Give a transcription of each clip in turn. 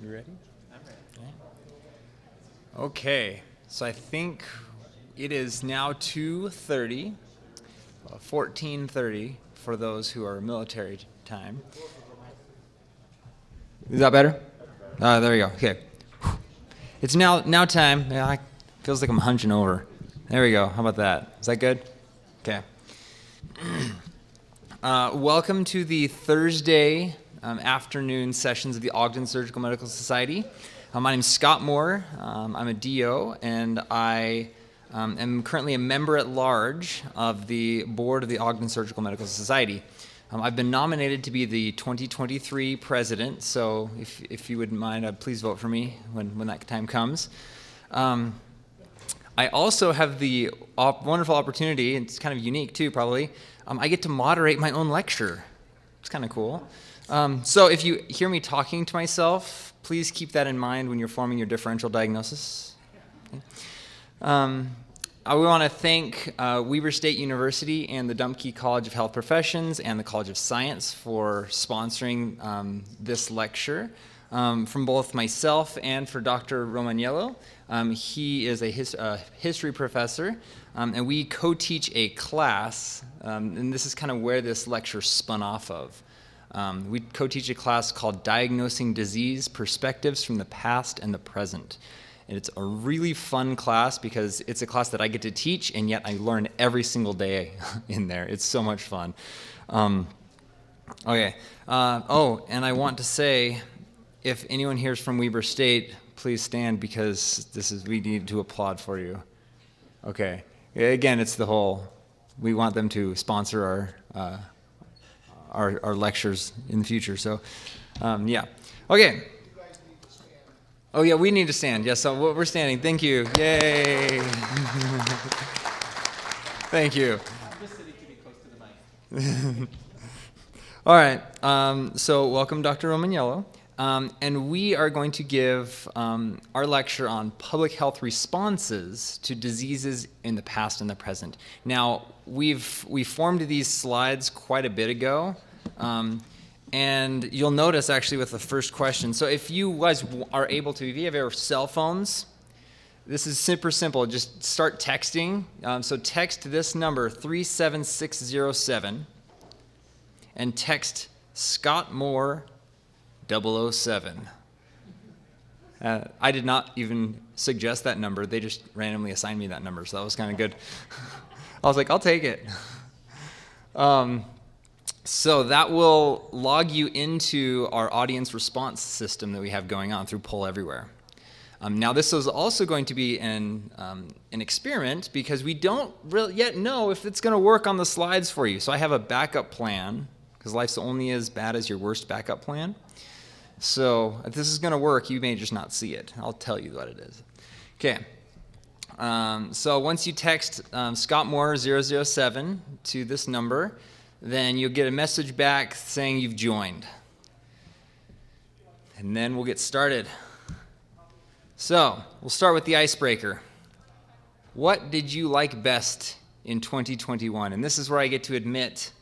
You ready? I'm ready. Okay, so I think it is now 2:30, 14:30 for those who are military time. Is that better? There we go. Okay. It's now time. Yeah, feels like I'm hunching over. There we go. How about that? Is that good? Okay. Welcome to the Thursday afternoon sessions of the Ogden Surgical Medical Society. My name is Scott Moore. I'm a DO, and I am currently a member at large of the board of the Ogden Surgical Medical Society. I've been nominated to be the 2023 president, so if you wouldn't mind, please vote for me when that time comes. I also have the wonderful opportunity, and it's kind of unique too probably, I get to moderate my own lecture. It's kind of cool. So if you hear me talking to myself, please keep that in mind when you're forming your differential diagnosis. Okay. We want to thank Weber State University and the Dumpke College of Health Professions and the College of Science for sponsoring this lecture. From both myself and for Dr. Romaniello. He is a history professor, and we co-teach a class, and this is kind of where this lecture spun off of. We co-teach a class called Diagnosing Disease Perspectives from the Past and the Present. And it's a really fun class because it's a class that I get to teach, and yet I learn every single day in there. It's so much fun. Okay. And I want to say, if anyone here is from Weber State, please stand because we need to applaud for you. Okay. Again, it's the whole, we want them to sponsor our lectures in the future. So, yeah. Okay. Oh yeah, we need to stand. Yes, so we're standing. Thank you. Yay. Thank you. I'm just sitting to be close to the mic. All right. So welcome, Dr. Romaniello. And we are going to give our lecture on public health responses to diseases in the past and the present. Now, we formed these slides quite a bit ago, and you'll notice actually with the first question. So if you guys are able to, if you have your cell phones, this is super simple. Just start texting. So text this number 37607 and text Scott Moore 007. I did not even suggest that number. They just randomly assigned me that number, so that was kind of good. I was like, I'll take it. So that will log you into our audience response system that we have going on through Poll Everywhere. Now this is also going to be an experiment because we don't really yet know if it's going to work on the slides for you. So I have a backup plan because life's only as bad as your worst backup plan. So if this is going to work, you may just not see it. I'll tell you what it is. Okay. So once you text Scott Moore 007 to this number, then you'll get a message back saying you've joined. And then we'll get started. So we'll start with the icebreaker. What did you like best in 2021? And this is where I get to admit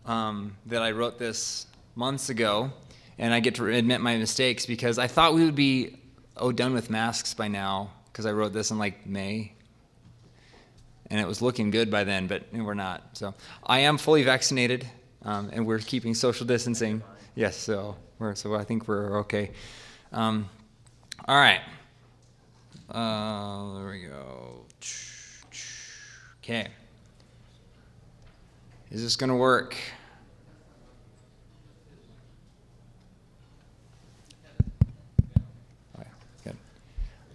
that I wrote this months ago. And I get to admit my mistakes because I thought we would be done with masks by now because I wrote this in like May. And it was looking good by then, but we're not. So I am fully vaccinated, and we're keeping social distancing. Yes, so I think we're okay. All right. There we go. Okay. Is this going to work?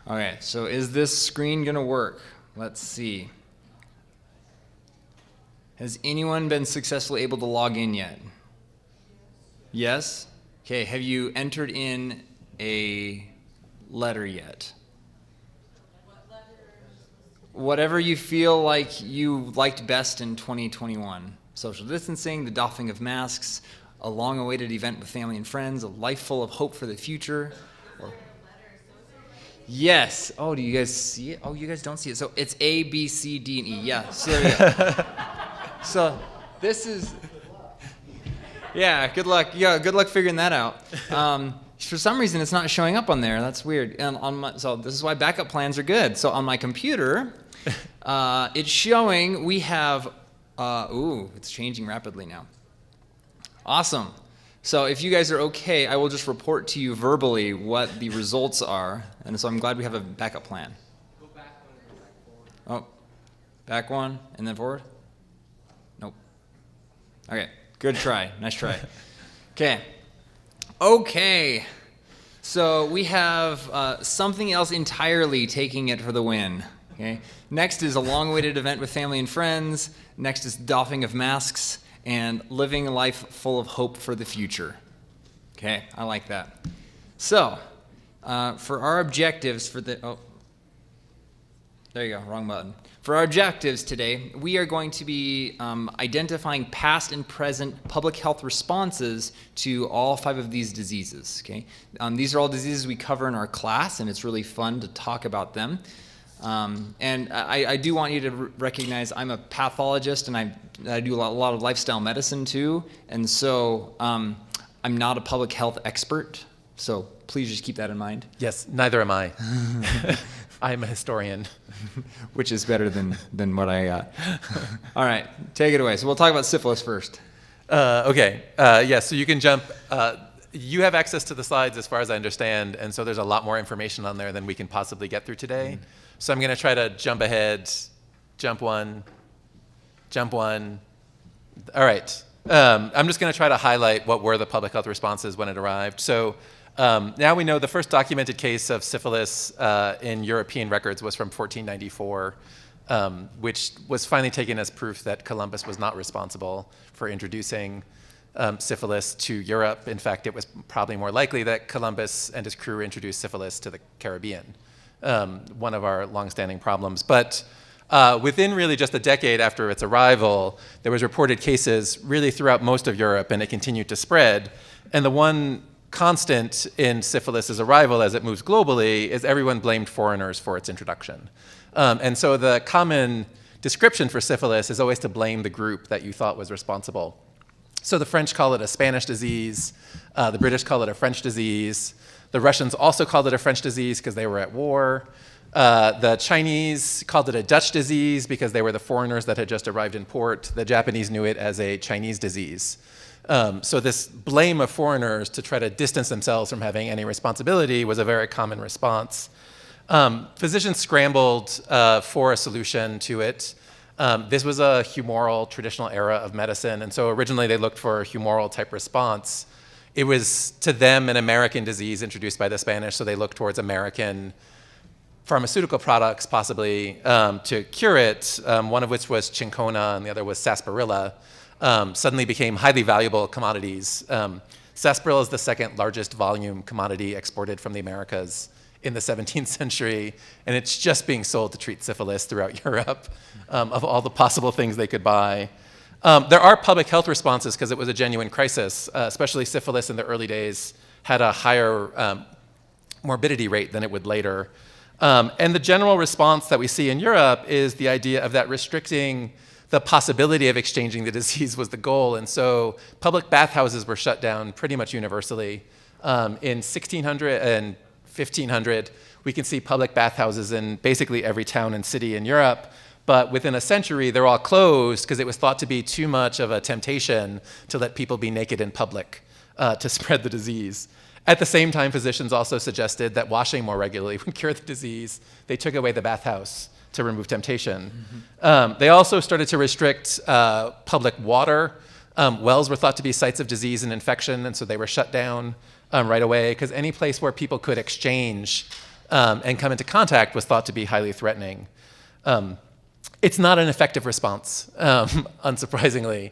Okay, so is this screen going to work? Let's see. Has anyone been successfully able to log in yet? Yes? Okay, have you entered in a letter yet? What letter? Whatever you feel like you liked best in 2021. Social distancing, the doffing of masks, a long-awaited event with family and friends, a life full of hope for the future. Yes. Oh, do you guys see it? Oh, you guys don't see it. So it's A, B, C, D, and E. Yeah. So there you go. So this is, yeah, good luck. Yeah, good luck figuring that out. for some reason, it's not showing up on there. That's weird. And so this is why backup plans are good. So on my computer, it's showing we have, it's changing rapidly now. Awesome. So if you guys are okay, I will just report to you verbally what the results are. And so I'm glad we have a backup plan. Go back one and then back forward. Oh, back one and then forward? Nope. Okay, good try. Nice try. Okay. So we have something else entirely taking it for the win. Okay. Next is a long-awaited event with family and friends. Next is doffing of masks and living a life full of hope for the future. Okay, I like that. So, for our objectives for the, there you go, wrong button. For our objectives today, we are going to be identifying past and present public health responses to all 5 of these diseases, okay? These are all diseases we cover in our class, and it's really fun to talk about them. And I do want you to recognize I'm a pathologist, and I do a lot of lifestyle medicine too, and so I'm not a public health expert, so please just keep that in mind. Yes, neither am I. I'm a historian. Which is better than what I got. All right, take it away. So we'll talk about syphilis first. Okay, yes, so you can jump. You have access to the slides as far as I understand, and so there's a lot more information on there than we can possibly get through today. So I'm going to try to jump ahead, jump one. All right. I'm just going to try to highlight what were the public health responses when it arrived. So now we know the first documented case of syphilis in European records was from 1494, which was finally taken as proof that Columbus was not responsible for introducing syphilis to Europe. In fact, it was probably more likely that Columbus and his crew introduced syphilis to the Caribbean, one of our longstanding problems. But within really just a decade after its arrival, there was reported cases really throughout most of Europe, and it continued to spread. And the one constant in syphilis's arrival as it moves globally is everyone blamed foreigners for its introduction. And so the common description for syphilis is always to blame the group that you thought was responsible. So the French call it a Spanish disease, the British call it a French disease, the Russians also called it a French disease because they were at war. The Chinese called it a Dutch disease because they were the foreigners that had just arrived in port. The Japanese knew it as a Chinese disease. So this blame of foreigners to try to distance themselves from having any responsibility was a very common response. Physicians scrambled for a solution to it. This was a humoral traditional era of medicine, and so originally they looked for a humoral type response. It was to them an American disease introduced by the Spanish, so they looked towards American pharmaceutical products possibly to cure it, one of which was cinchona and the other was sarsaparilla, suddenly became highly valuable commodities. Sarsaparilla is the second largest volume commodity exported from the Americas in the 17th century, and it's just being sold to treat syphilis throughout Europe, of all the possible things they could buy. There are public health responses because it was a genuine crisis, especially syphilis in the early days had a higher morbidity rate than it would later. And the general response that we see in Europe is the idea of that restricting the possibility of exchanging the disease was the goal. And so public bathhouses were shut down pretty much universally. In 1600 and 1500, we can see public bathhouses in basically every town and city in Europe. But within a century, they're all closed because it was thought to be too much of a temptation to let people be naked in public to spread the disease. At the same time, physicians also suggested that washing more regularly would cure the disease. They took away the bathhouse to remove temptation. Mm-hmm. They also started to restrict public water. Wells were thought to be sites of disease and infection, and so they were shut down right away because any place where people could exchange and come into contact was thought to be highly threatening. It's not an effective response, unsurprisingly.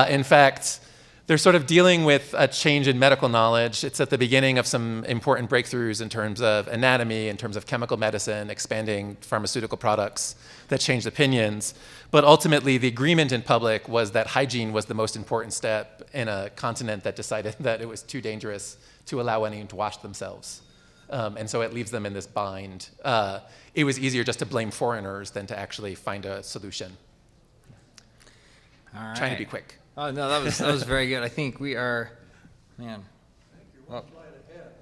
In fact, they're sort of dealing with a change in medical knowledge. It's at the beginning of some important breakthroughs in terms of anatomy, in terms of chemical medicine, expanding pharmaceutical products that changed opinions. But ultimately, the agreement in public was that hygiene was the most important step in a continent that decided that it was too dangerous to allow anyone to wash themselves. And so it leaves them in this bind. It was easier just to blame foreigners than to actually find a solution. All right. Trying to be quick. Oh, no, that was very good. I think we are, man. You're one slide ahead.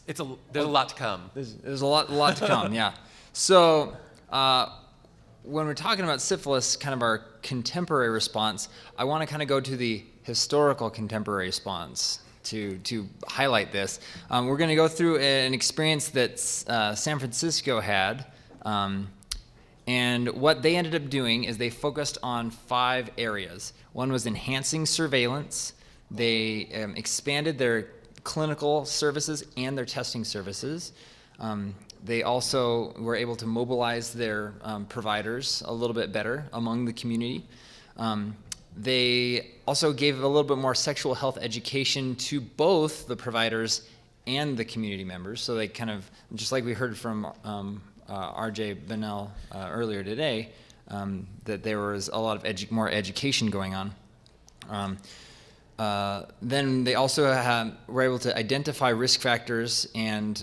there's a lot to come. There's a lot to come, yeah. So when we're talking about syphilis, kind of our contemporary response, I want to kind of go to the historical contemporary response to highlight this. We're going to go through an experience that San Francisco had, and what they ended up doing is they focused on 5 areas. One was enhancing surveillance. They expanded their clinical services and their testing services. They also were able to mobilize their providers a little bit better among the community. They also gave a little bit more sexual health education to both the providers and the community members. So they kind of, just like we heard from R.J. Bennell earlier today, that there was a lot of more education going on. Then they also were able to identify risk factors and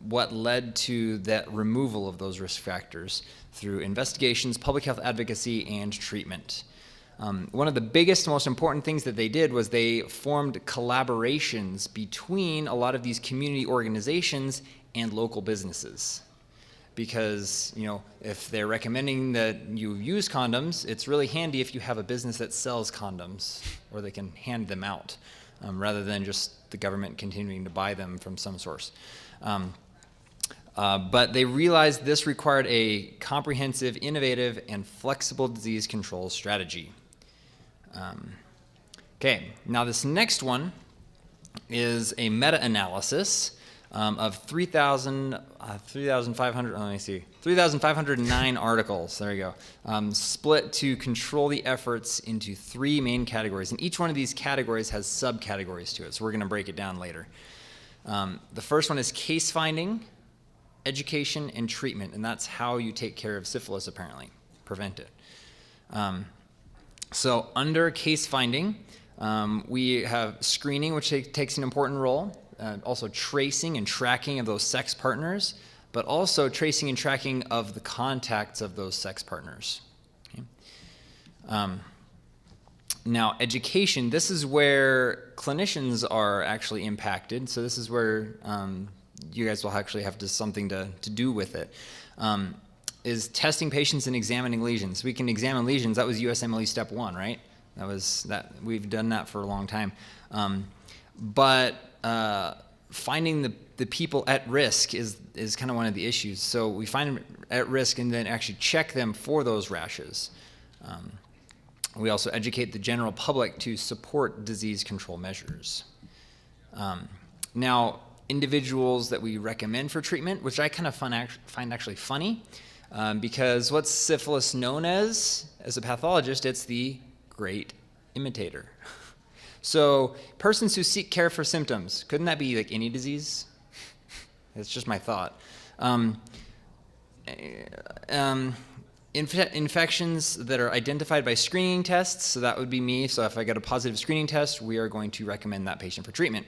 what led to that removal of those risk factors through investigations, public health advocacy, and treatment. One of the biggest, most important things that they did was they formed collaborations between a lot of these community organizations and local businesses. Because, if they're recommending that you use condoms, it's really handy if you have a business that sells condoms, or they can hand them out, rather than just the government continuing to buy them from some source. But they realized this required a comprehensive, innovative, and flexible disease control strategy. Okay, now this next one is a meta-analysis of 3,509 articles, there you go, split to control the efforts into 3 main categories. And each one of these categories has subcategories to it, so we're going to break it down later. The first one is case finding, education, and treatment, and that's how you take care of syphilis, apparently, prevent it. So under case finding, we have screening, which takes an important role. Also tracing and tracking of those sex partners, but also tracing and tracking of the contacts of those sex partners. Okay. Now, education, this is where clinicians are actually impacted. So this is where you guys will actually have something to do with it. Is testing patients and examining lesions. We can examine lesions. That was USMLE step 1, right? We've done that for a long time. But finding the people at risk is kind of one of the issues. So we find them at risk and then actually check them for those rashes. We also educate the general public to support disease control measures. Now, individuals that we recommend for treatment, which I kind of find actually funny, because what's syphilis known as a pathologist? It's the great imitator. So persons who seek care for symptoms, couldn't that be like any disease? It's just my thought. Infections that are identified by screening tests, so that would be me. So if I get a positive screening test, we are going to recommend that patient for treatment.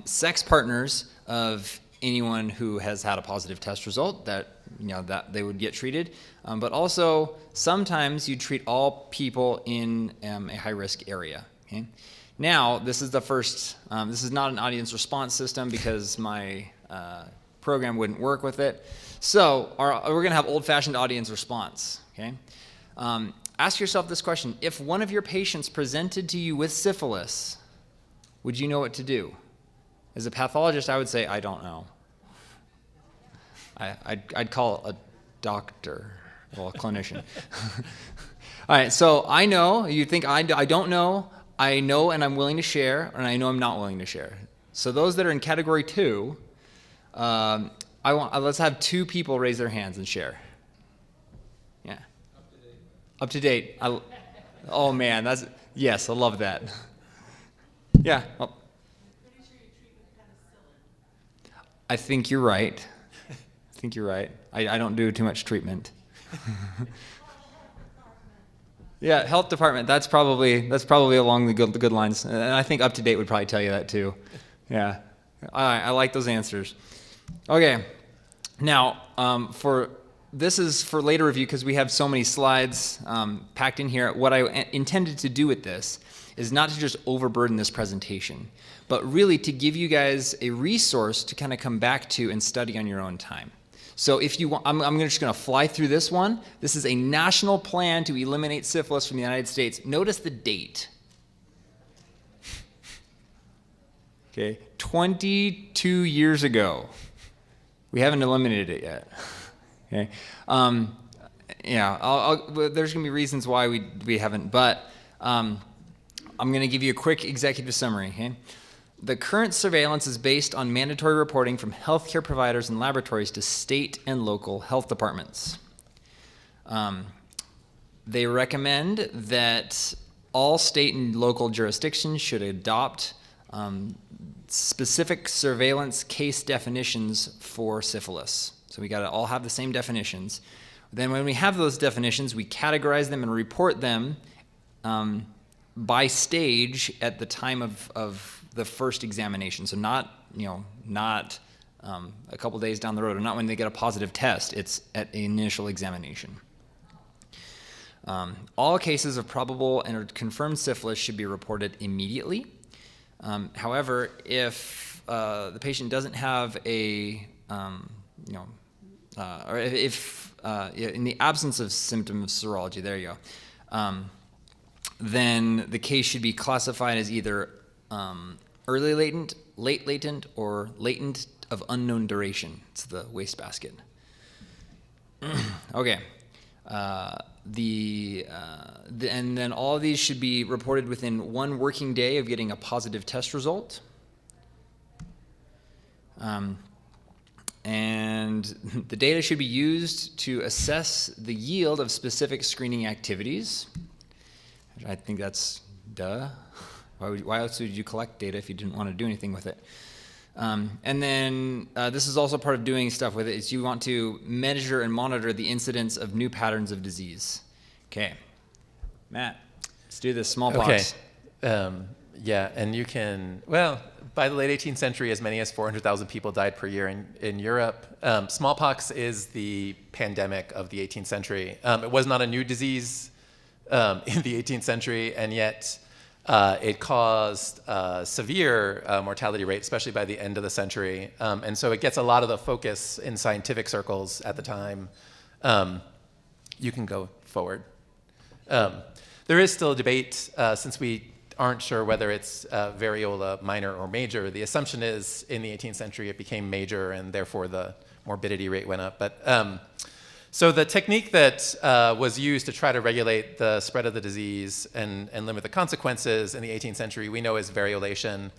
Sex partners of anyone who has had a positive test result, that they would get treated. But also, sometimes you treat all people in a high-risk area. Okay. Now, this is the first, this is not an audience response system because my program wouldn't work with it. So we're going to have old-fashioned audience response. Okay. Ask yourself this question. If one of your patients presented to you with syphilis, would you know what to do? As a pathologist, I would say, I don't know. I'd call a doctor, well, a clinician. All right, so I know, you think I don't know, I know and I'm willing to share, and I know I'm not willing to share. So those that are in category 2, let's have 2 people raise their hands and share. Yeah. Up to date. Oh man, yes, I love that. Yeah. Oh. I think you're right. I don't do too much treatment. Yeah, health department. That's probably along the good lines, and I think Up to Date would probably tell you that too. Yeah, I like those answers. Okay, now this is for later review because we have so many slides packed in here. What I intended to do with this is not to just overburden this presentation, but really to give you guys a resource to kind of come back to and study on your own time. So if you want, I'm just going to fly through this one. This is a national plan to eliminate syphilis from the United States. Notice the date. Okay, 22 years ago. We haven't eliminated it yet. Okay, there's going to be reasons why we haven't, but I'm going to give you a quick executive summary. Okay, the current surveillance is based on mandatory reporting from healthcare providers and laboratories to state and local health departments. They recommend that all state and local jurisdictions should adopt specific surveillance case definitions for syphilis. So we got to all have the same definitions. Then when we have those definitions, we categorize them and report them by stage at the time of the first examination. So not a couple days down the road, or not when they get a positive test. It's at the initial examination. All cases of probable and confirmed syphilis should be reported immediately. However, if the patient doesn't have in the absence of symptom of serology, there you go, then the case should be classified as either early latent, late latent, or latent of unknown duration. It's the wastebasket. Okay. And then all of these should be reported within 1 working day of getting a positive test result. And the data should be used to assess the yield of specific screening activities. I think that's duh. Why else would you collect data if you didn't want to do anything with it? And then this is also part of doing stuff with it, is you want to measure and monitor the incidence of new patterns of disease. Okay. Matt, let's do this. Smallpox. Okay. And you can, by the late 18th century, as many as 400,000 people died per year in Europe. Smallpox is the pandemic of the 18th century. It was not a new disease in the 18th century, and yet it caused severe mortality rate, especially by the end of the century. And so it gets a lot of the focus in scientific circles at the time. You can go forward. There is still a debate, since we aren't sure whether it's variola minor or major. The assumption is in the 18th century it became major, and therefore the morbidity rate went up. But so the technique that was used to try to regulate the spread of the disease and limit the consequences in the 18th century, we know is variolation,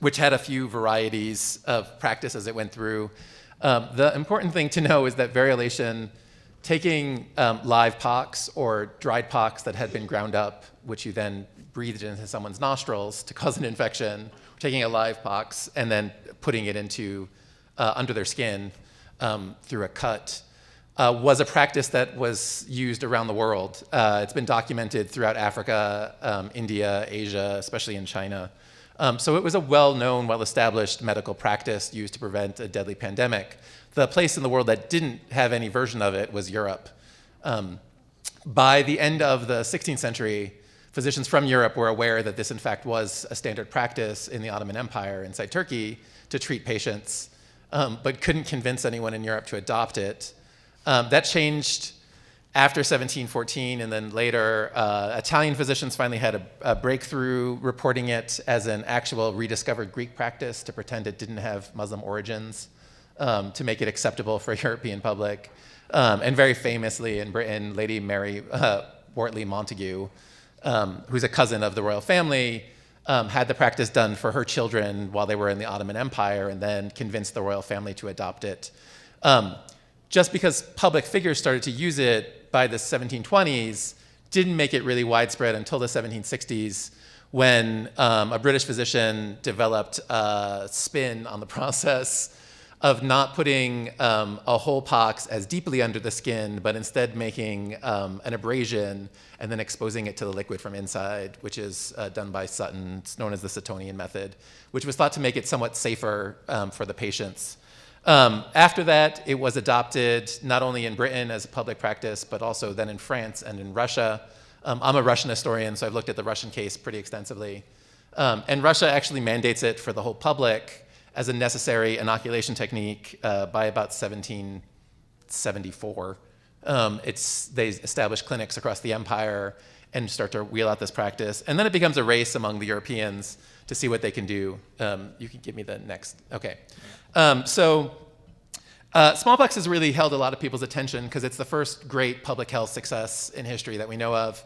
which had a few varieties of practice as it went through. The important thing to know is that variolation, taking live pox or dried pox that had been ground up, which you then breathed into someone's nostrils to cause an infection, taking a live pox and then putting it into under their skin through a cut, was a practice that was used around the world. It's been documented throughout Africa, India, Asia, especially in China. So it was a well-known, well-established medical practice used to prevent a deadly pandemic. The place in the world that didn't have any version of it was Europe. By the end of the 16th century, physicians from Europe were aware that this, in fact, was a standard practice in the Ottoman Empire inside Turkey to treat patients, but couldn't convince anyone in Europe to adopt it. That changed after 1714, and then later, Italian physicians finally had a breakthrough reporting it as an actual rediscovered Greek practice to pretend it didn't have Muslim origins, to make it acceptable for a European public. And very famously in Britain, Lady Mary Wortley Montagu, who's a cousin of the royal family, had the practice done for her children while they were in the Ottoman Empire, and then convinced the royal family to adopt it. Just because public figures started to use it by the 1720s didn't make it really widespread until the 1760s, when a British physician developed a spin on the process of not putting a whole pox as deeply under the skin, but instead making an abrasion and then exposing it to the liquid from inside, which is done by Sutton. It's known as the Suttonian method, which was thought to make it somewhat safer for the patients. After that, it was adopted not only in Britain as a public practice, but also then in France and in Russia. I'm a Russian historian, so I've looked at the Russian case pretty extensively. And Russia actually mandates it for the whole public as a necessary inoculation technique by about 1774. They establish clinics across the empire and start to wheel out this practice. And then it becomes a race among the Europeans to see what they can do. You can give me the next. Okay. Smallpox has really held a lot of people's attention because it's the first great public health success in history that we know of.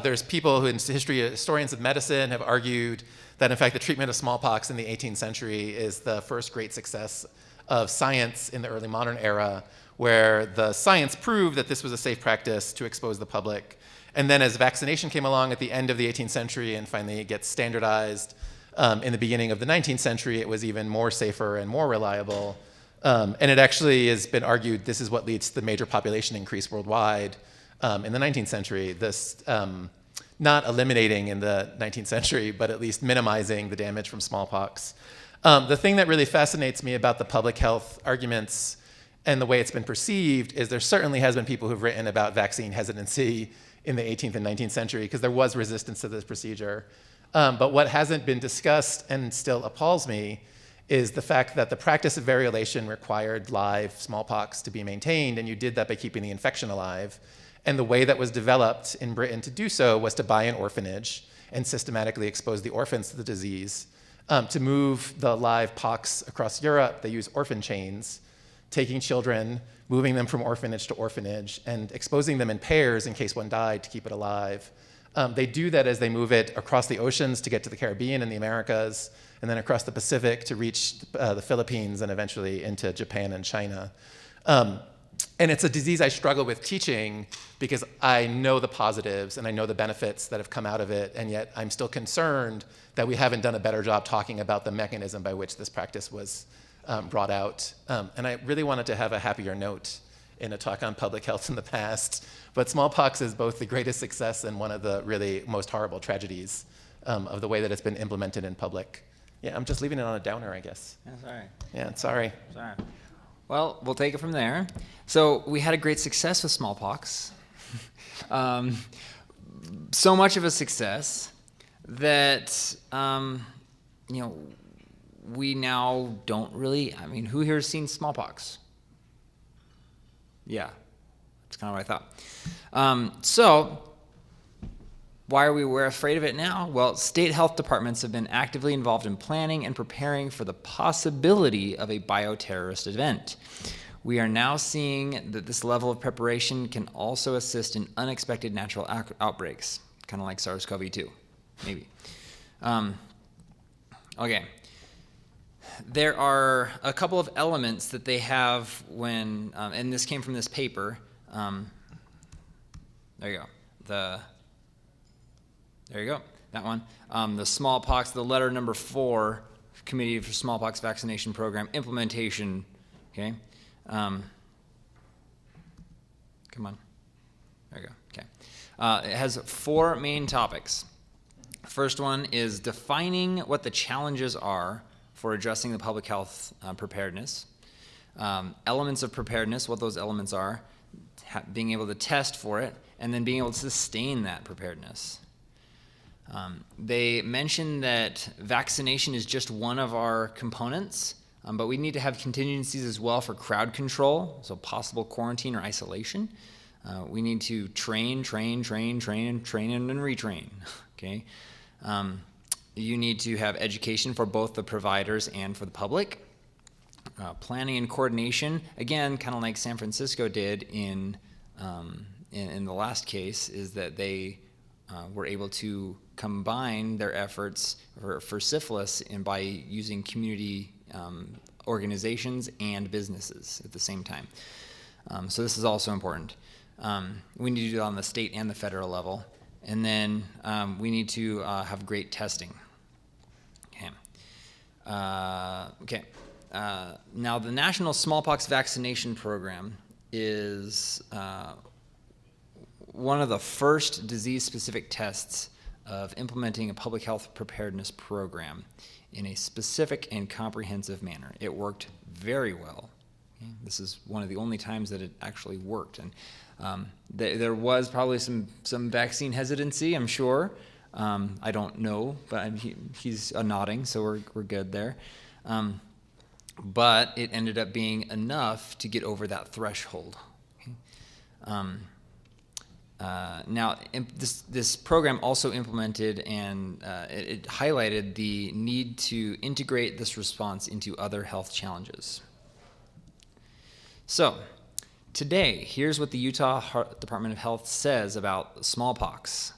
There's people who, historians of medicine, have argued that, in fact, the treatment of smallpox in the 18th century is the first great success of science in the early modern era, where the science proved that this was a safe practice to expose the public. And then as vaccination came along at the end of the 18th century and finally it gets standardized in the beginning of the 19th century, it was even more safer and more reliable. And it actually has been argued this is what leads to the major population increase worldwide in the 19th century. This not eliminating in the 19th century, but at least minimizing the damage from smallpox. The thing that really fascinates me about the public health arguments and the way it's been perceived is there certainly has been people who've written about vaccine hesitancy in the 18th and 19th century because there was resistance to this procedure. But what hasn't been discussed and still appalls me is the fact that the practice of variolation required live smallpox to be maintained, and you did that by keeping the infection alive. And the way that was developed in Britain to do so was to buy an orphanage and systematically expose the orphans to the disease. To move the live pox across Europe, they use orphan chains, taking children, moving them from orphanage to orphanage, and exposing them in pairs in case one died to keep it alive. They do that as they move it across the oceans to get to the Caribbean and the Americas, and then across the Pacific to reach the Philippines and eventually into Japan and China. And it's a disease I struggle with teaching because I know the positives and I know the benefits that have come out of it, and yet I'm still concerned that we haven't done a better job talking about the mechanism by which this practice was brought out. And I really wanted to have a happier note in a talk on public health in the past, but smallpox is both the greatest success and one of the really most horrible tragedies of the way that it's been implemented in public. Yeah, I'm just leaving it on a downer, I guess. Yeah, sorry. Yeah, sorry. Sorry. Well, we'll take it from there. So we had a great success with smallpox. So much of a success that, we now don't really, who here has seen smallpox? Yeah, that's kind of what I thought. So why are we afraid of it now? Well, state health departments have been actively involved in planning and preparing for the possibility of a bioterrorist event. We are now seeing that this level of preparation can also assist in unexpected natural outbreaks, kind of like SARS-CoV-2, maybe. Okay. There are a couple of elements that they have when, and this came from this paper. There you go. There you go, that one. The smallpox, the letter number 4, Committee for Smallpox Vaccination Program implementation, okay? Come on, there you go, okay. It has 4 main topics. First one is defining what the challenges are for addressing the public health preparedness. Elements of preparedness, what those elements are, being able to test for it, and then being able to sustain that preparedness. They mentioned that vaccination is just one of our components, but we need to have contingencies as well for crowd control, so possible quarantine or isolation. We need to train, and retrain, okay? You need to have education for both the providers and for the public. Planning and coordination, again, kind of like San Francisco did in the last case, is that they were able to combine their efforts for syphilis and by using community organizations and businesses at the same time. So this is also important. We need to do it on the state and the federal level. And then we need to have great testing. Okay. Now the National Smallpox Vaccination Program is one of the first disease-specific tests of implementing a public health preparedness program in a specific and comprehensive manner. It worked very well. Okay? This is one of the only times that it actually worked. And there was probably some vaccine hesitancy, I'm sure. I don't know, but he's nodding, so we're good there. But it ended up being enough to get over that threshold. Okay? Now, this program also implemented and it highlighted the need to integrate this response into other health challenges. So, today, here's what the Utah Department of Health says about smallpox.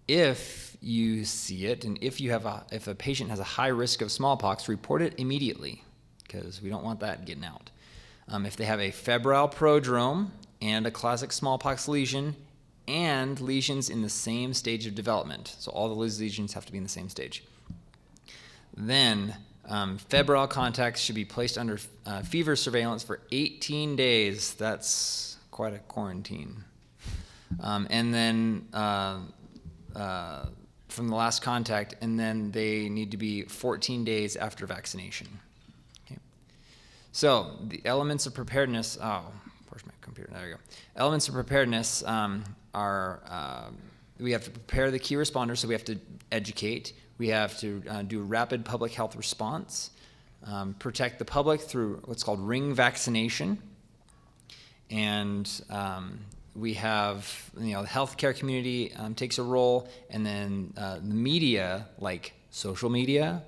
If you see it, and if a patient has a high risk of smallpox, report it immediately, because we don't want that getting out. If they have a febrile prodrome and a classic smallpox lesion, and lesions in the same stage of development, so all the lesions have to be in the same stage, then febrile contacts should be placed under fever surveillance for 18 days. That's quite a quarantine. And then from the last contact, and then they need to be 14 days after vaccination. Okay. So the elements of preparedness, where's my computer? There we go. Elements of preparedness are, we have to prepare the key responders, so we have to educate. We have to do rapid public health response, protect the public through what's called ring vaccination, and we have, the healthcare community takes a role, and then the media, like social media,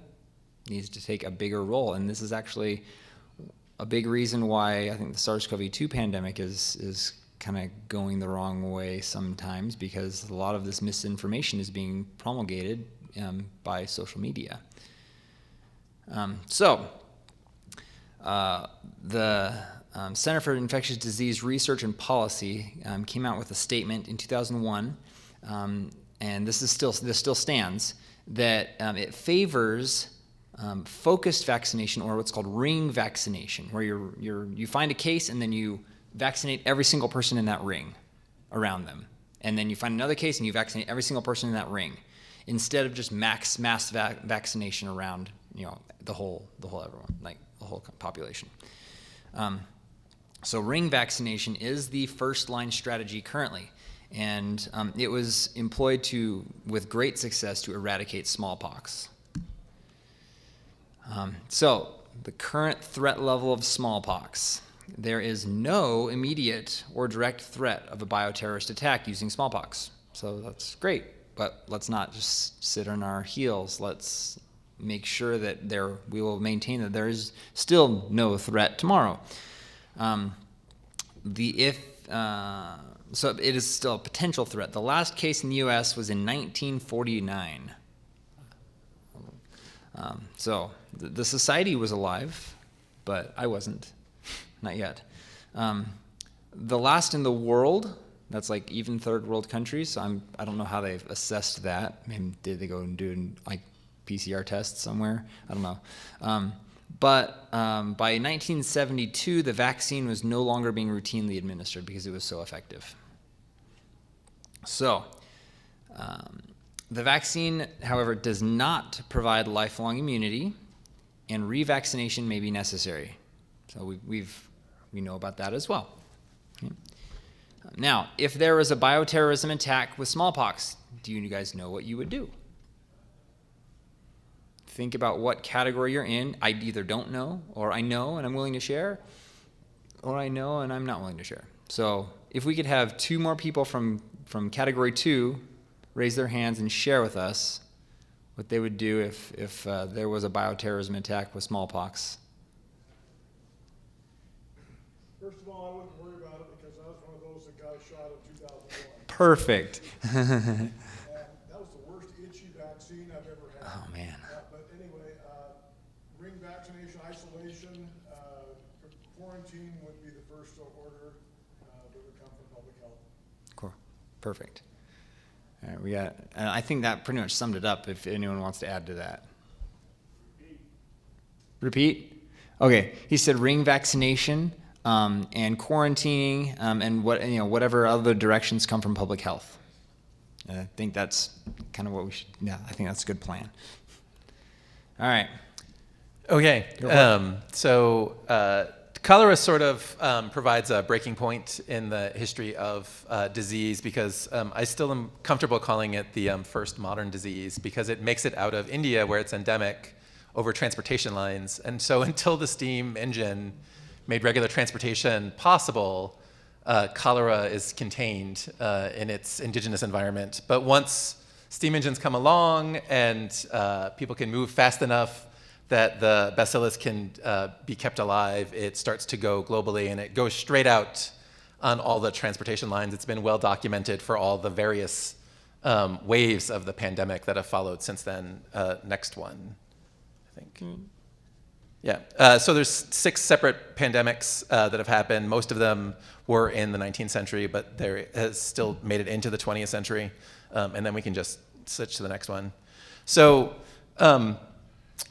needs to take a bigger role. And this is actually a big reason why I think the SARS-CoV-2 pandemic is kind of going the wrong way sometimes, because a lot of this misinformation is being promulgated by social media. The Center for Infectious Disease Research and Policy came out with a statement in 2001, and this still stands, that it favors focused vaccination, or what's called ring vaccination, where you find a case and then you vaccinate every single person in that ring around them, and then you find another case and you vaccinate every single person in that ring, instead of just mass vaccination around the whole everyone, like the whole population. So ring vaccination is the first line strategy currently, and it was employed with great success to eradicate smallpox. So the current threat level of smallpox. There is no immediate or direct threat of a bioterrorist attack using smallpox. So that's great, but let's not just sit on our heels. Let's make sure that we will maintain that there is still no threat tomorrow. So it is still a potential threat. The last case in the U.S. was in 1949. So the society was alive, but I wasn't, not yet. The last in the world, that's even third world countries. So I don't know how they've assessed that. Maybe did they go and do PCR tests somewhere? I don't know. But by 1972, the vaccine was no longer being routinely administered because it was so effective. So the vaccine, however, does not provide lifelong immunity, and revaccination may be necessary. So we know about that as well. Okay. Now, if there was a bioterrorism attack with smallpox, do you guys know what you would do? Think about what category you're in. I either don't know, or I know and I'm willing to share, or I know and I'm not willing to share. So if we could have 2 more people from category 2 raise their hands and share with us what they would do if there was a bioterrorism attack with smallpox. First of all, I wouldn't worry about it because I was one of those that got shot in 2001. Perfect. And that was the worst itchy vaccine I've ever had. Oh, man. But anyway, ring vaccination, isolation, quarantine would be the first order that would come from public health. Cool. Perfect. All right, we got. I think that pretty much summed it up. If anyone wants to add to that. Repeat. Okay. He said ring vaccination and quarantining and whatever other directions come from public health. And I think that's kind of what we should. Yeah, I think that's a good plan. All right. Okay. So Cholera sort of provides a breaking point in the history of disease because I still am comfortable calling it the first modern disease because it makes it out of India where it's endemic over transportation lines. And so until the steam engine made regular transportation possible, cholera is contained in its indigenous environment. But once steam engines come along and people can move fast enough that the bacillus can be kept alive, it starts to go globally, and it goes straight out on all the transportation lines. It's been well documented for all the various waves of the pandemic that have followed since then. Next one, I think. Yeah, so there's 6 separate pandemics that have happened. Most of them were in the 19th century, but there has still made it into the 20th century. And then we can just switch to the next one. So,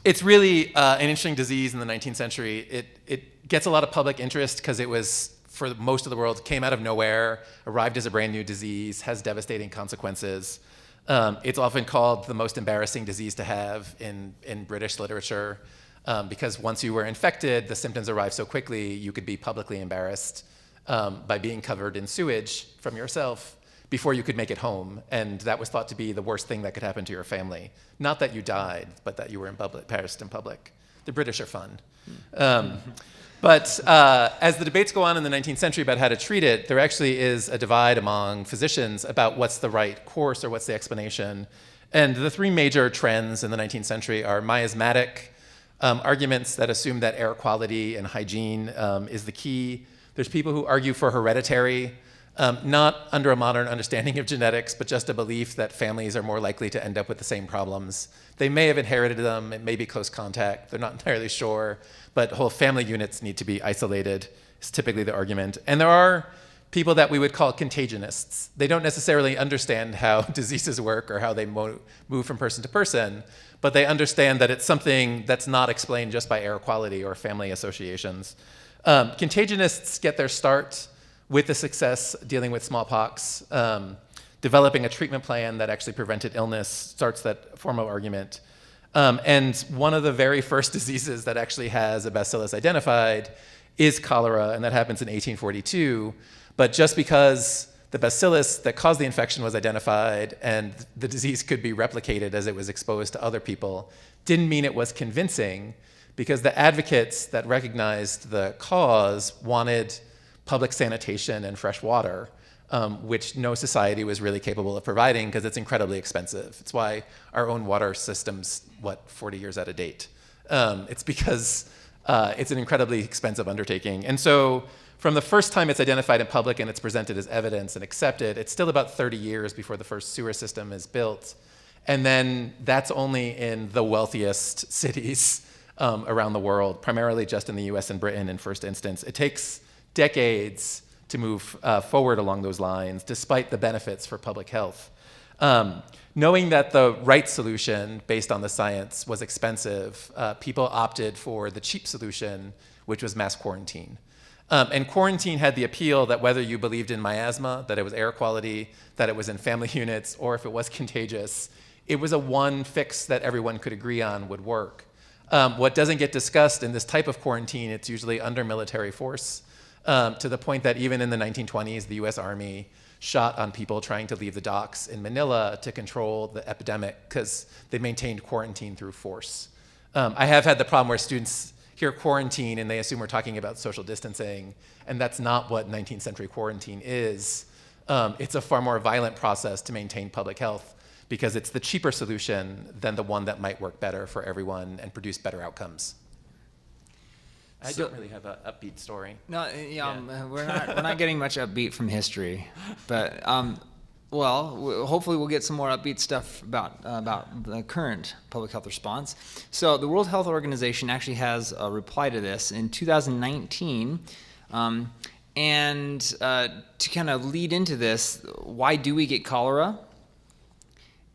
it's really an interesting disease in the 19th century. It gets a lot of public interest because it was, for most of the world, came out of nowhere, arrived as a brand new disease, has devastating consequences. It's often called the most embarrassing disease to have in British literature because once you were infected, the symptoms arrived so quickly, you could be publicly embarrassed by being covered in sewage from yourself before you could make it home, and that was thought to be the worst thing that could happen to your family. Not that you died, but that you were embarrassed in public. The British are fun. But as the debates go on in the 19th century about how to treat it, there actually is a divide among physicians about what's the right course or what's the explanation. And the 3 major trends in the 19th century are miasmatic arguments that assume that air quality and hygiene is the key. There's people who argue for hereditary, not under a modern understanding of genetics, but just a belief that families are more likely to end up with the same problems. They may have inherited them, it may be close contact, they're not entirely sure, but whole family units need to be isolated, is typically the argument. And there are people that we would call contagionists. They don't necessarily understand how diseases work or how they move from person to person, but they understand that it's something that's not explained just by air quality or family associations. Contagionists get their start with the success dealing with smallpox. Developing a treatment plan that actually prevented illness starts that formal argument. And one of the very first diseases that actually has a bacillus identified is cholera, and that happens in 1842. But just because the bacillus that caused the infection was identified and the disease could be replicated as it was exposed to other people, didn't mean it was convincing, because the advocates that recognized the cause wanted public sanitation and fresh water, which no society was really capable of providing because it's incredibly expensive. It's why our own water system's, 40 years out of date. It's because it's an incredibly expensive undertaking. And so from the first time it's identified in public and it's presented as evidence and accepted, it's still about 30 years before the first sewer system is built. And then that's only in the wealthiest cities around the world, primarily just in the US and Britain in first instance. It takes decades to move forward along those lines, despite the benefits for public health. Knowing that the right solution, based on the science, was expensive, people opted for the cheap solution, which was mass quarantine. And quarantine had the appeal that whether you believed in miasma, that it was air quality, that it was in family units, or if it was contagious, it was a one fix that everyone could agree on would work. What doesn't get discussed in this type of quarantine, it's usually under military force, to the point that even in the 1920s, the US Army shot on people trying to leave the docks in Manila to control the epidemic because they maintained quarantine through force. I have had the problem where students hear quarantine and they assume we're talking about social distancing, and that's not what 19th century quarantine is. It's a far more violent process to maintain public health because it's the cheaper solution than the one that might work better for everyone and produce better outcomes. I don't really have an upbeat story. No, we're not getting much upbeat from history, but hopefully we'll get some more upbeat stuff about the current public health response. So the World Health Organization actually has a reply to this in 2019, and to kind of lead into this, why do we get cholera?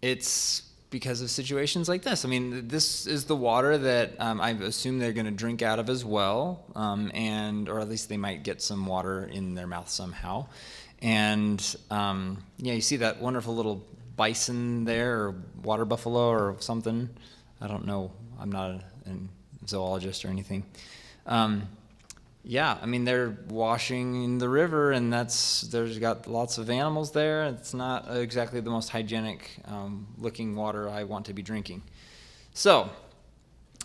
It's because of situations like this. I mean, this is the water that I assume they're going to drink out of as well, or at least they might get some water in their mouth somehow. And you see that wonderful little bison there, or water buffalo or something. I don't know. I'm not a zoologist or anything. Yeah, I mean they're washing in the river, and there's got lots of animals there. It's not exactly the most hygienic looking water I want to be drinking. So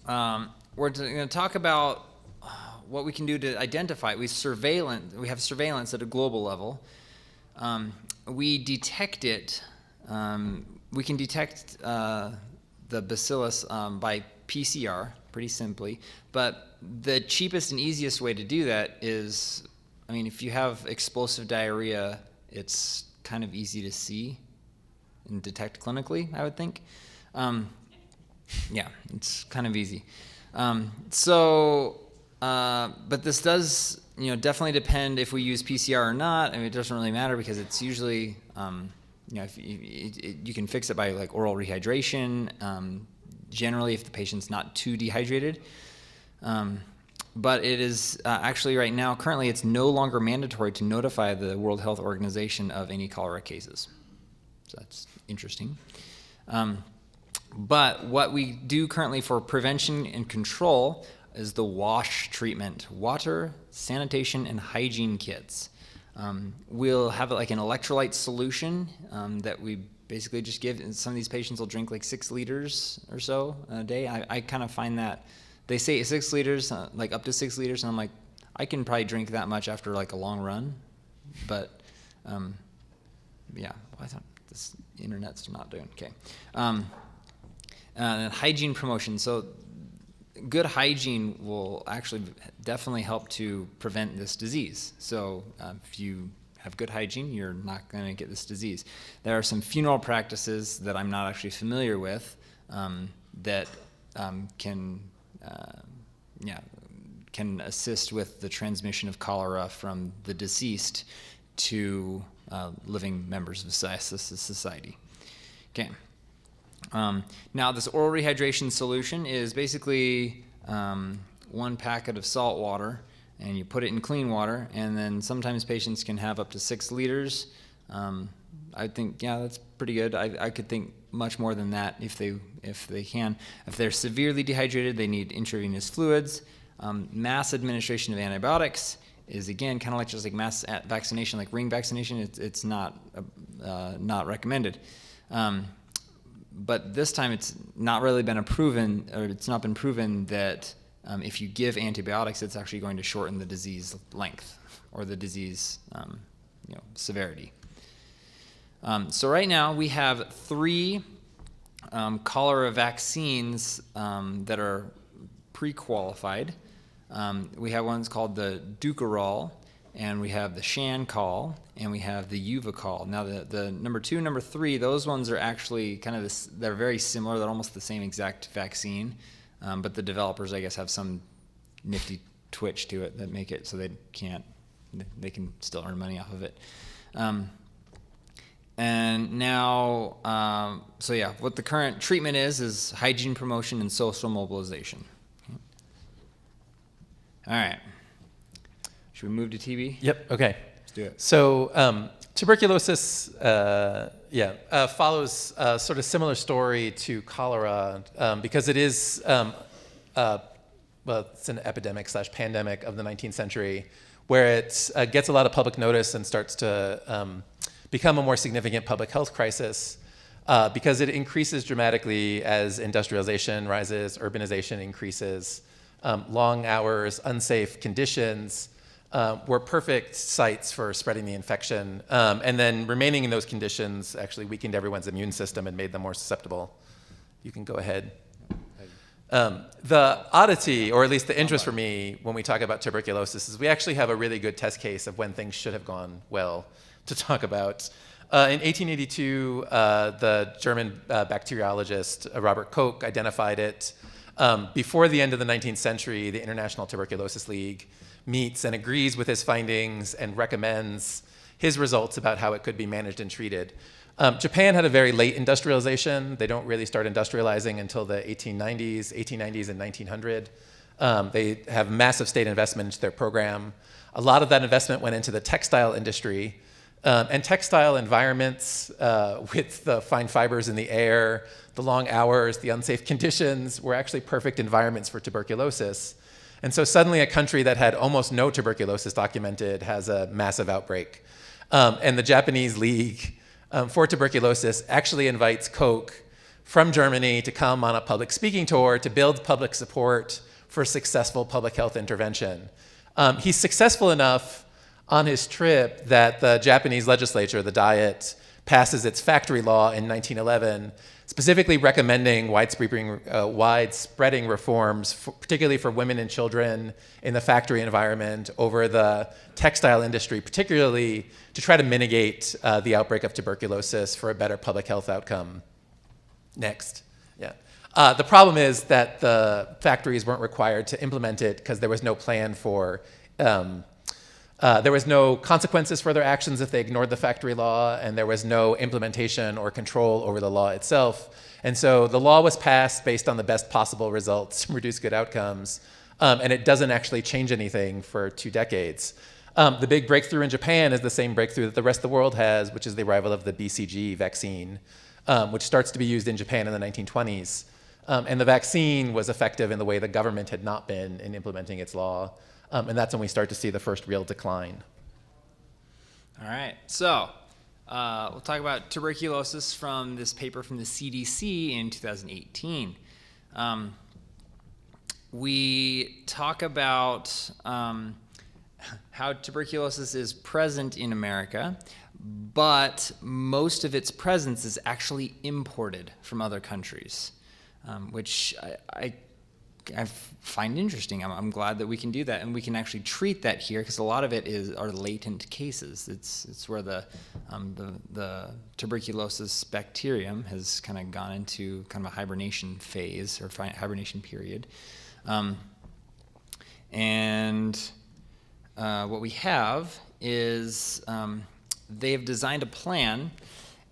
we're going to talk about what we can do to identify it. We have surveillance at a global level. We detect it. We can detect the bacillus by PCR, pretty simply. But the cheapest and easiest way to do that is, I mean, if you have explosive diarrhea, it's kind of easy to see and detect clinically, I would think. Yeah, it's kind of easy. But this does, definitely depend if we use PCR or not. I mean, it doesn't really matter because it's usually, if you can fix it by like oral rehydration. Generally, if the patient's not too dehydrated. But it is actually right now, currently, it's no longer mandatory to notify the World Health Organization of any cholera cases. So that's interesting. But what we do currently for prevention and control is the WASH treatment, water, sanitation, and hygiene kits. We'll have like an electrolyte solution that we basically just give, and some of these patients will drink like 6 liters or so a day. I kind of find that, they say 6 liters, like up to 6 liters, and I'm like, I can probably drink that much after like a long run, but yeah, I thought this internet's not doing, okay. And hygiene promotion, so good hygiene will actually definitely help to prevent this disease. So if you have good hygiene, you're not going to get this disease. There are some funeral practices that I'm not actually familiar with that can assist with the transmission of cholera from the deceased to living members of society. Okay. Now, this oral rehydration solution is basically 1 packet of salt water, and you put it in clean water, and then sometimes patients can have up to 6 liters. I think, yeah, that's pretty good. I could think much more than that if they can. If they're severely dehydrated, they need intravenous fluids. Mass administration of antibiotics is, again, kind of like just like mass vaccination, like ring vaccination. It's not recommended. But this time it's not really been proven, or it's not been proven that if you give antibiotics, it's actually going to shorten the disease length or the disease severity. So right now we have 3 cholera vaccines that are pre-qualified. We have ones called the Dukoral, and we have the Shancol, and we have the Uvacol. Now, the number 2 and number 3, those ones are actually kind of this, they're very similar. They're almost the same exact vaccine, but the developers, I guess, have some nifty twitch to it that make it so they can still earn money off of it. And now, so yeah, what the current treatment is hygiene promotion and social mobilization. All right. Should we move to TB? Yep, okay. Let's do it. So tuberculosis follows a sort of similar story to cholera because it is, it's an epidemic / pandemic of the 19th century where it gets a lot of public notice and starts to become a more significant public health crisis because it increases dramatically as industrialization rises, urbanization increases, long hours, unsafe conditions, were perfect sites for spreading the infection. And then remaining in those conditions actually weakened everyone's immune system and made them more susceptible. You can go ahead. The oddity, or at least the interest for me when we talk about tuberculosis, is we actually have a really good test case of when things should have gone well to talk about. In 1882, the German bacteriologist Robert Koch identified it. Before the end of the 19th century, the International Tuberculosis League meets and agrees with his findings and recommends his results about how it could be managed and treated. Japan had a very late industrialization. They don't really start industrializing until the 1890s and 1900. They have massive state investment into their program. A lot of that investment went into the textile industry. And textile environments with the fine fibers in the air, the long hours, the unsafe conditions were actually perfect environments for tuberculosis. And so suddenly a country that had almost no tuberculosis documented has a massive outbreak. And the Japanese League for Tuberculosis actually invites Koch from Germany to come on a public speaking tour to build public support for successful public health intervention. He's successful enough on his trip that the Japanese legislature, the Diet, passes its factory law in 1911, specifically recommending widespreading reforms, particularly for women and children in the factory environment over the textile industry, particularly to try to mitigate the outbreak of tuberculosis for a better public health outcome. Next. Yeah. The problem is that the factories weren't required to implement it because there was no plan for there was no consequences for their actions if they ignored the factory law, and there was no implementation or control over the law itself. And so the law was passed based on the best possible results to produce good outcomes, and it doesn't actually change anything for 2 decades. The big breakthrough in Japan is the same breakthrough that the rest of the world has, which is the arrival of the BCG vaccine, which starts to be used in Japan in the 1920s. And the vaccine was effective in the way the government had not been in implementing its law. And that's when we start to see the first real decline. All right, so we'll talk about tuberculosis from this paper from the CDC in 2018. We talk about how tuberculosis is present in America, but most of its presence is actually imported from other countries, which I find interesting. I'm glad that we can do that, and we can actually treat that here because a lot of it are latent cases. It's where the tuberculosis bacterium has kind of gone into kind of a hibernation phase or hibernation period, and what we have is they've designed a plan,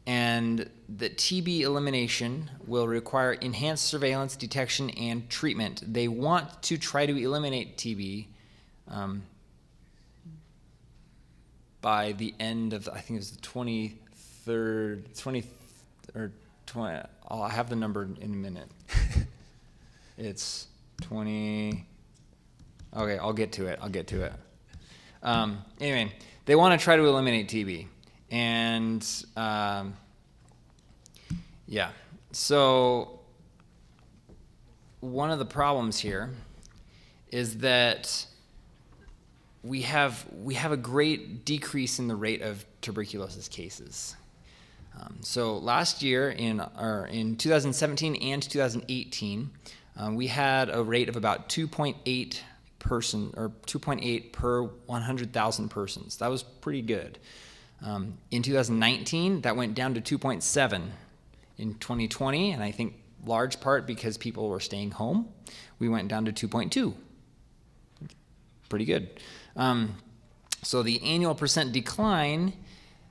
and the TB elimination will require enhanced surveillance, detection, and treatment. They want to try to eliminate TB by the end of, I think it was the 23rd, I'll have the number in a minute. It's 20, okay, I'll get to it. Anyway, they want to try to eliminate TB. And yeah, so one of the problems here is that we have a great decrease in the rate of tuberculosis cases. So last year in 2017 and 2018, we had a rate of about 2.8 per 100,000 persons. That was pretty good. In 2019, that went down to 2.7. In 2020, and I think large part because people were staying home, we went down to 2.2. Pretty good. So the annual percent decline,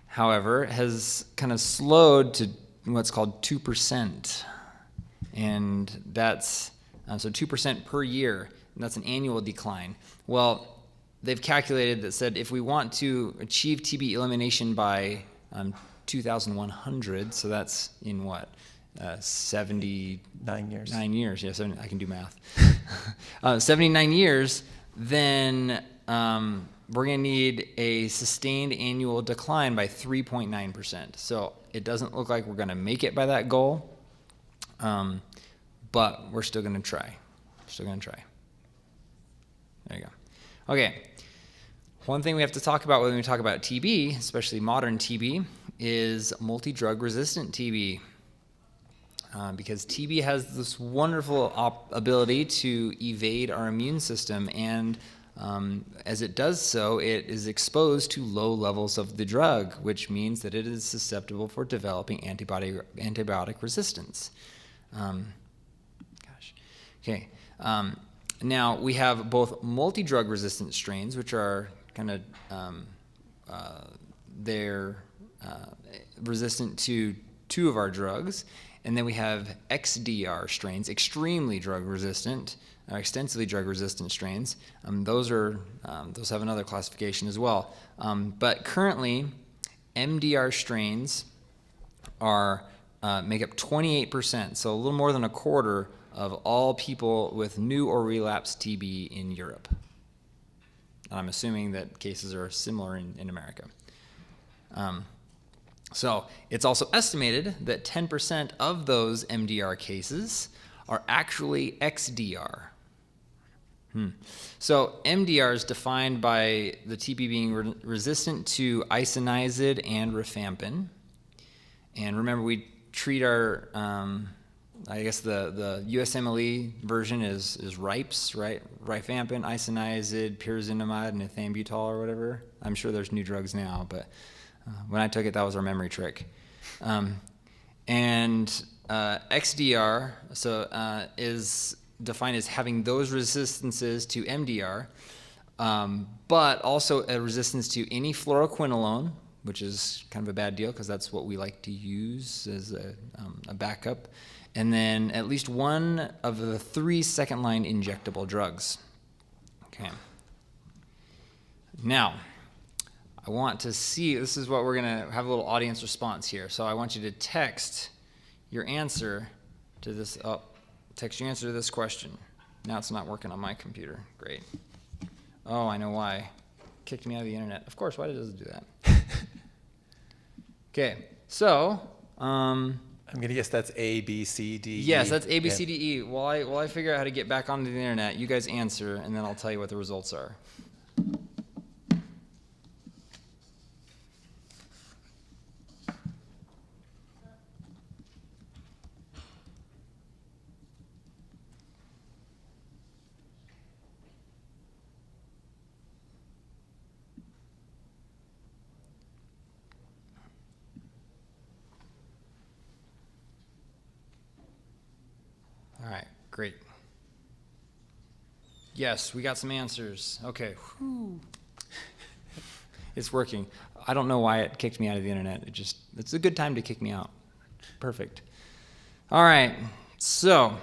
however, has kind of slowed to what's called 2%. And that's, so 2% per year, and that's an annual decline. Well, they've calculated that said if we want to achieve TB elimination by 2100, so that's in what? 79 years. 9 years, yeah, I can do math. 79 years, then we're going to need a sustained annual decline by 3.9%. So it doesn't look like we're going to make it by that goal, but we're still going to try. There you go. Okay. One thing we have to talk about when we talk about TB, especially modern TB, is multi-drug resistant TB. Because TB has this wonderful ability to evade our immune system, and as it does so, it is exposed to low levels of the drug, which means that it is susceptible for developing antibiotic resistance. Okay. Now, we have both multi-drug resistant strains, which are kind of, they're resistant to 2 of our drugs. And then we have XDR strains, extremely drug resistant, extensively drug resistant strains. Those have another classification as well. But currently, MDR strains are make up 28%, so a little more than a quarter of all people with new or relapsed TB in Europe. And I'm assuming that cases are similar in America. So it's also estimated that 10% of those MDR cases are actually XDR. So MDR is defined by the TB being resistant to isoniazid and rifampin. And remember, we treat our, I guess the USMLE version is RIPES, right? Rifampin, isoniazid, pyrazinamide, and ethambutol or whatever. I'm sure there's new drugs now, but when I took it, that was our memory trick. And XDR is defined as having those resistances to MDR, but also a resistance to any fluoroquinolone, which is kind of a bad deal because that's what we like to use as a backup, and then at least one of the 3 second-line injectable drugs. Okay. Now, I want to see, this is what we're going to have a little audience response here. So I want you to text your answer to this, text your answer to this question. Now it's not working on my computer. Great. Oh, I know why. Kicked me out of the internet. Of course, why does it do that? Okay, so I'm going to guess that's A, B, C, D, E. Yes, that's A, B, C, D, E. While I figure out how to get back onto the internet, you guys answer, and then I'll tell you what the results are. All right, great. Yes, we got some answers. Okay. Whew. It's working. I don't know why it kicked me out of the internet. It's a good time to kick me out. Perfect. All right, so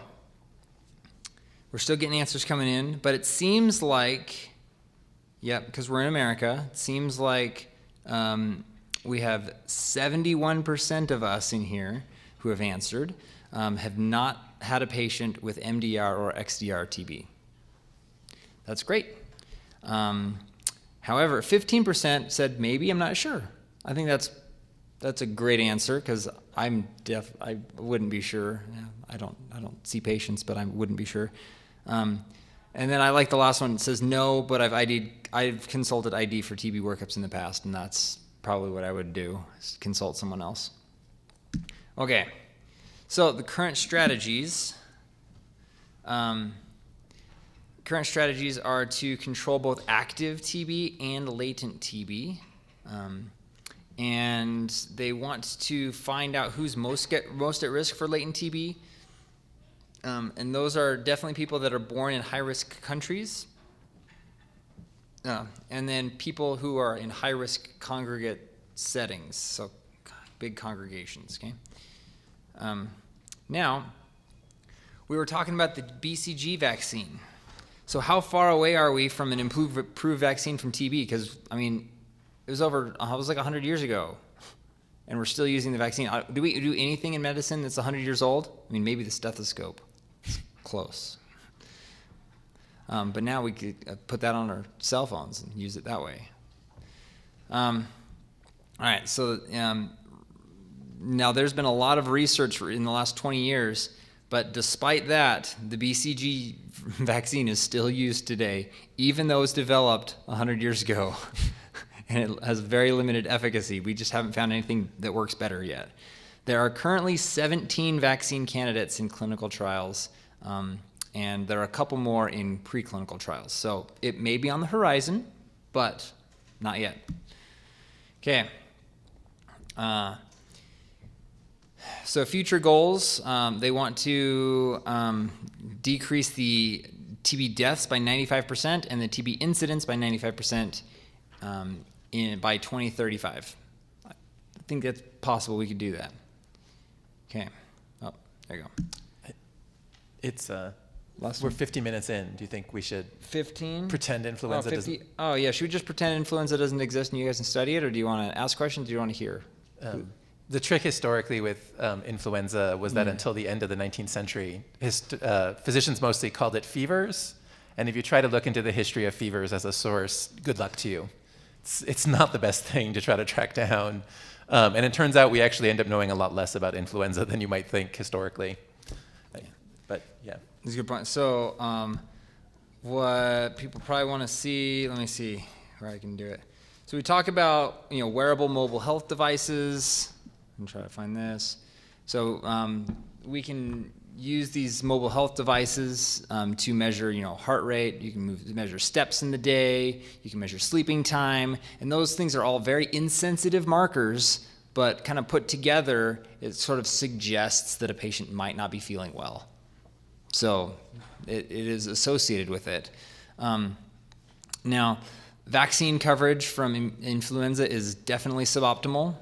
we're still getting answers coming in, but it seems like, because we're in America, it seems like we have 71% of us in here who have answered have not had a patient with MDR or XDR TB. That's great. However, 15% said maybe, I'm not sure. I think that's a great answer because I wouldn't be sure. I don't see patients, but I wouldn't be sure. And then I like the last one. It says no, but I've consulted ID for TB workups in the past, and that's probably what I would do, is consult someone else. Okay. So the current strategies are to control both active TB and latent TB. And they want to find out who's most at risk for latent TB. And those are definitely people that are born in high-risk countries. And then people who are in high-risk congregate settings, so big congregations, okay? Now, we were talking about the BCG vaccine. So how far away are we from an approved vaccine from TB? Because, I mean, it was like 100 years ago, and we're still using the vaccine. Do we do anything in medicine that's 100 years old? I mean, maybe the stethoscope. It's close. But now we could put that on our cell phones and use it that way. All right, so now there's been a lot of research in the last 20 years, but despite that, the BCG vaccine is still used today, even though it was developed 100 years ago, and it has very limited efficacy. We just haven't found anything that works better yet. There are currently 17 vaccine candidates in clinical trials, and there are a couple more in preclinical trials. So it may be on the horizon, but not yet. Okay. So future goals, they want to decrease the TB deaths by 95% and the TB incidence by 95% by 2035. I think that's possible we could do that. Okay. Oh, there you go. It's we're 50 minutes in. Do you think we should 15? Pretend influenza doesn't? Oh, yeah. Should we just pretend influenza doesn't exist and you guys can study it, or do you want to ask questions? Or do you want to hear? The trick historically with influenza was that until the end of the 19th century, physicians mostly called it fevers. And if you try to look into the history of fevers as a source, good luck to you. It's not the best thing to try to track down. And it turns out we actually end up knowing a lot less about influenza than you might think historically. But yeah. That's a good point. So what people probably want to see, let me see where I can do it. So we talk about wearable mobile health devices. I'm trying to find this. So we can use these mobile health devices to measure heart rate. You can measure steps in the day. You can measure sleeping time. And those things are all very insensitive markers, but kind of put together, it sort of suggests that a patient might not be feeling well. So it is associated with it. Now, vaccine coverage from influenza is definitely suboptimal,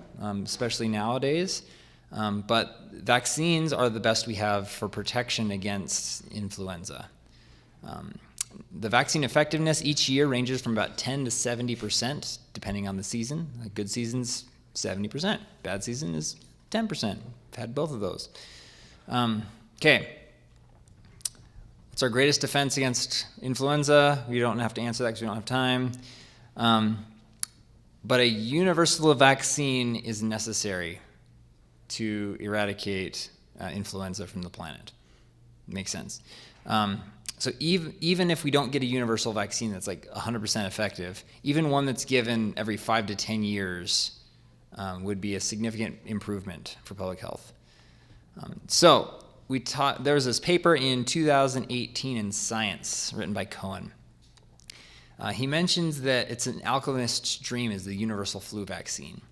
especially nowadays. But vaccines are the best we have for protection against influenza. The vaccine effectiveness each year ranges from about 10 to 70%, depending on the season. A good season's 70%. Bad season is 10%. I've had both of those. Okay. What's our greatest defense against influenza? We don't have to answer that because we don't have time. But a universal vaccine is necessary to eradicate influenza from the planet. Makes sense. So even if we don't get a universal vaccine that's like 100% effective, even one that's given every 5 to 10 years would be a significant improvement for public health. So there was this paper in 2018 in Science written by Cohen. He mentions that it's an alchemist's dream is the universal flu vaccine.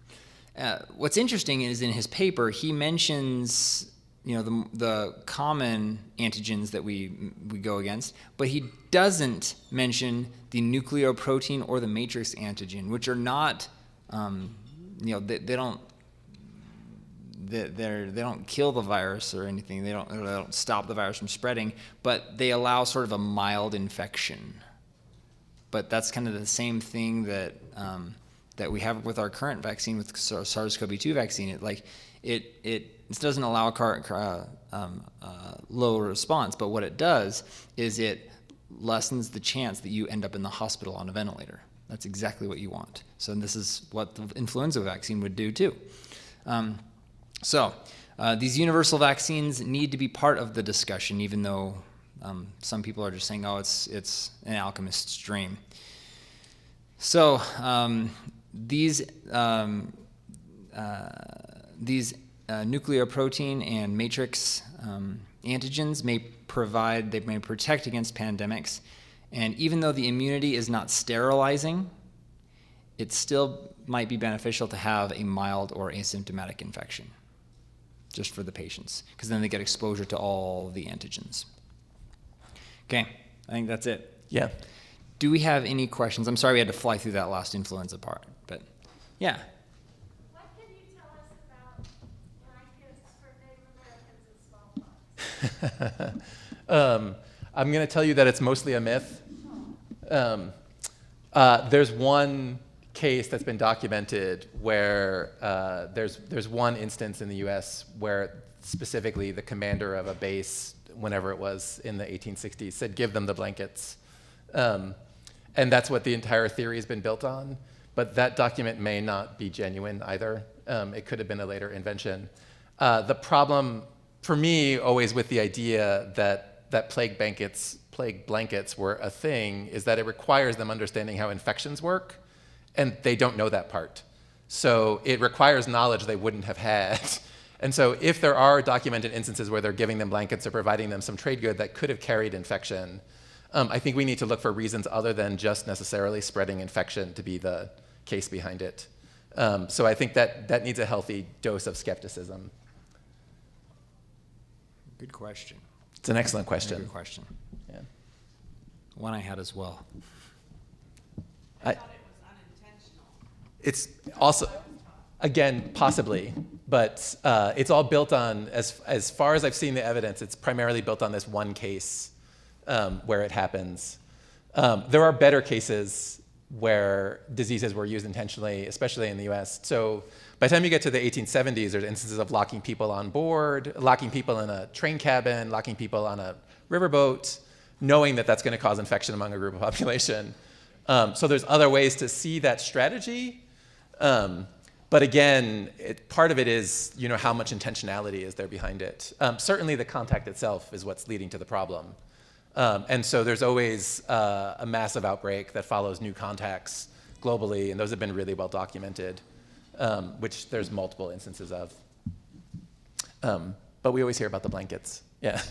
What's interesting is in his paper, he mentions the common antigens that we go against, but he doesn't mention the nucleoprotein or the matrix antigen, which are not, they don't kill the virus or anything. They don't stop the virus from spreading, but they allow sort of a mild infection. But that's kind of the same thing that we have with our current vaccine, with SARS-CoV-2 vaccine. It doesn't allow a low response, but what it does is it lessens the chance that you end up in the hospital on a ventilator. That's exactly what you want. So this is what the influenza vaccine would do too. These universal vaccines need to be part of the discussion, even though some people are just saying, "Oh, it's an alchemist's dream." So these nucleoprotein and matrix antigens may protect against pandemics, and even though the immunity is not sterilizing, it still might be beneficial to have a mild or asymptomatic infection, just for the patients, because then they get exposure to all the antigens. Okay, I think that's it. Yeah. Do we have any questions? I'm sorry we had to fly through that last influenza part, but yeah. What can you tell us about blankets for Native Americans and smallpox? I'm going to tell you that it's mostly a myth. There's one case that's been documented where there's one instance in the U.S. where specifically the commander of a base, whenever it was in the 1860s, said, "Give them the blankets." And that's what the entire theory has been built on. But that document may not be genuine either. It could have been a later invention. The problem for me always with the idea that plague blankets were a thing is that it requires them understanding how infections work, and they don't know that part. So it requires knowledge they wouldn't have had. And so if there are documented instances where they're giving them blankets or providing them some trade good that could have carried infection, I think we need to look for reasons other than just necessarily spreading infection to be the case behind it. So I think that needs a healthy dose of skepticism. Good question. It's an excellent question. Good question. Yeah. One I had as well. I thought it was unintentional. It's also, again, possibly, but it's all built on, as far as I've seen the evidence, it's primarily built on this one case where it happens. There are better cases where diseases were used intentionally, especially in the US. So By the time you get to the 1870s, there's instances of locking people on board, locking people in a train cabin, locking people on a riverboat, knowing that that's going to cause infection among a group of population. So there's other ways to see that strategy. But again, part of it is, how much intentionality is there behind it. Certainly the contact itself is what's leading to the problem. And so there's always a massive outbreak that follows new contacts globally, and those have been really well documented, which there's multiple instances of. But we always hear about the blankets. Yeah.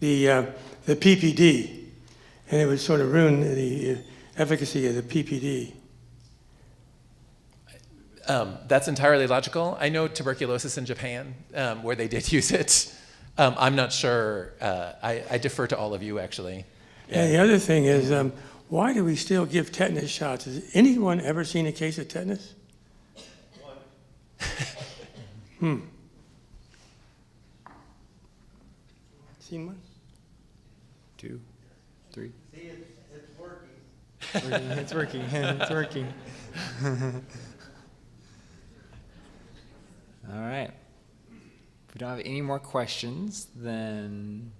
The PPD, and it would sort of ruin the efficacy of the PPD. That's entirely logical. I know tuberculosis in Japan, where they did use it. I'm not sure. I defer to all of you, actually. Yeah. And the other thing is, why do we still give tetanus shots? Has anyone ever seen a case of tetanus? Seen one? 2, 3. See, it's working. It's working. It's working. All right. If we don't have any more questions, then